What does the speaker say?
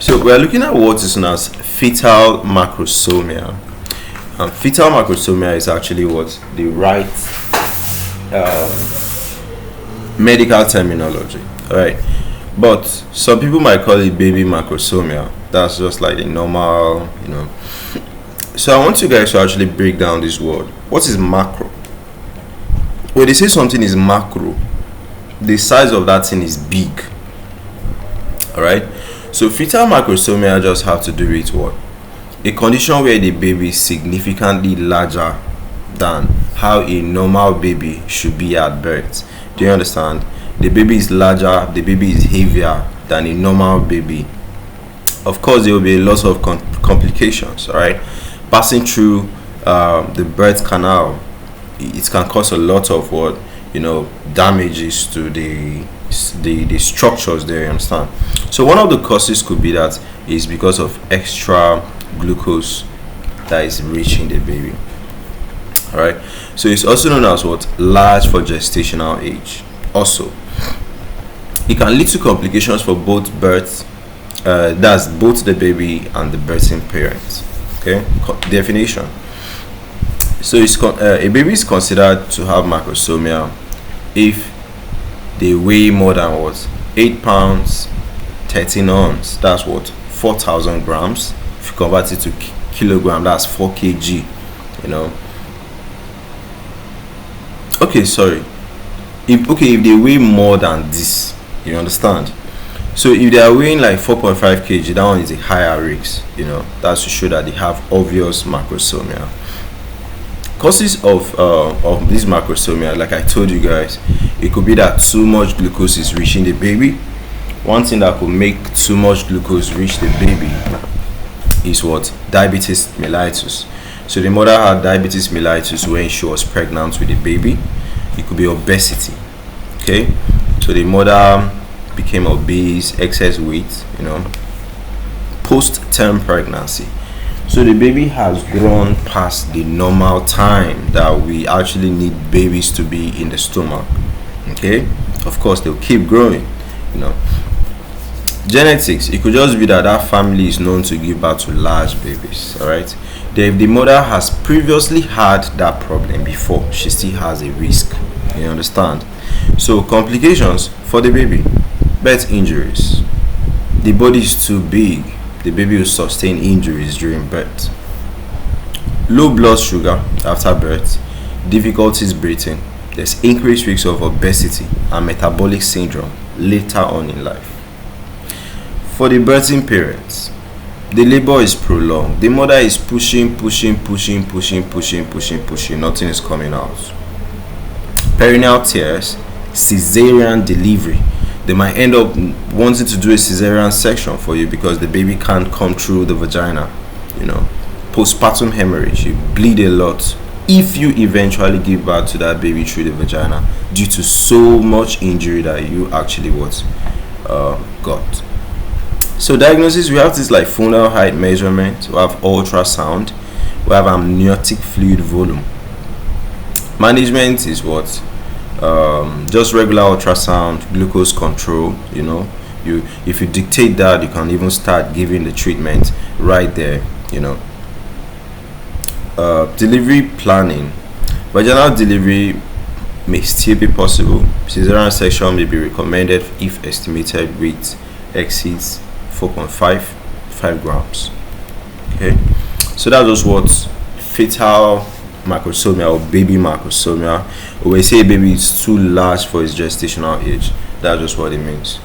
So we are looking at what is known as fetal macrosomia. Fetal macrosomia is actually what the right medical terminology, all right? But some people might call it baby macrosomia. That's just like the normal, So I want you guys to actually break down this word. What is macro? When they say something is macro, the size of that thing is big. All right. So fetal macrosomia just have to do with what? A condition where the baby is significantly larger than how a normal baby should be at birth. Do you understand? The baby is larger, the baby is heavier than a normal baby. Of course, there will be a lot of complications. All right. Passing through the birth canal, it can cause a lot of what damages to the structures there. You understand? So one of the causes could be that is because of extra glucose that is reaching the baby. All right. So it's also known as what? Large for gestational age. Also, it can lead to complications for both birth. That's both the baby and the birthing parents. Okay. Definition. So a baby is considered to have macrosomia if they weigh more than what? 8 pounds 13 ounces. That's what? 4,000 grams. If you convert it to kilogram, that's 4 kg. Okay, sorry. If they weigh more than this, you understand? So if they are weighing like 4.5 kg, that one is a higher risk. That's to show that they have obvious macrosomia. Causes of this macrosomia, like I told you guys, it could be that too much glucose is reaching the baby. One thing that could make too much glucose reach the baby is what? Diabetes mellitus. So the mother had diabetes mellitus when she was pregnant with the baby. It could be obesity. Okay, so the mother became obese, excess weight, post-term pregnancy. So the baby has grown past the normal time that we actually need babies to be in the stomach. Okay, of course they'll keep growing. Genetics, it could just be that family is known to give birth to large babies. All right. Then if the mother has previously had that problem before, she still has a risk. You understand? So complications for the baby: birth injuries. The body is too big. The baby will sustain injuries during birth. Low blood sugar after birth, difficulties breathing. There's increased risk of obesity and metabolic syndrome later on in life. For the birthing parents, the labor is prolonged. The mother is pushing. Nothing is coming out. Perineal tears, Cesarean delivery. They might end up wanting to do a Cesarean section for you because the baby can't come through the vagina. Postpartum hemorrhage, you bleed a lot if you eventually give birth to that baby through the vagina due to so much injury that you actually got. So diagnosis, we have things like fundal height measurement, we have ultrasound, we have amniotic fluid volume. Management is what? Just regular ultrasound, glucose control. If you dictate that, you can even start giving the treatment right there. Delivery planning. Vaginal delivery may still be possible. Cesarean section may be recommended if estimated weight exceeds 4.5 grams. Okay, so that was what fetal macrosomia or baby macrosomia. When we say baby is too large for its gestational age, that's just what it means.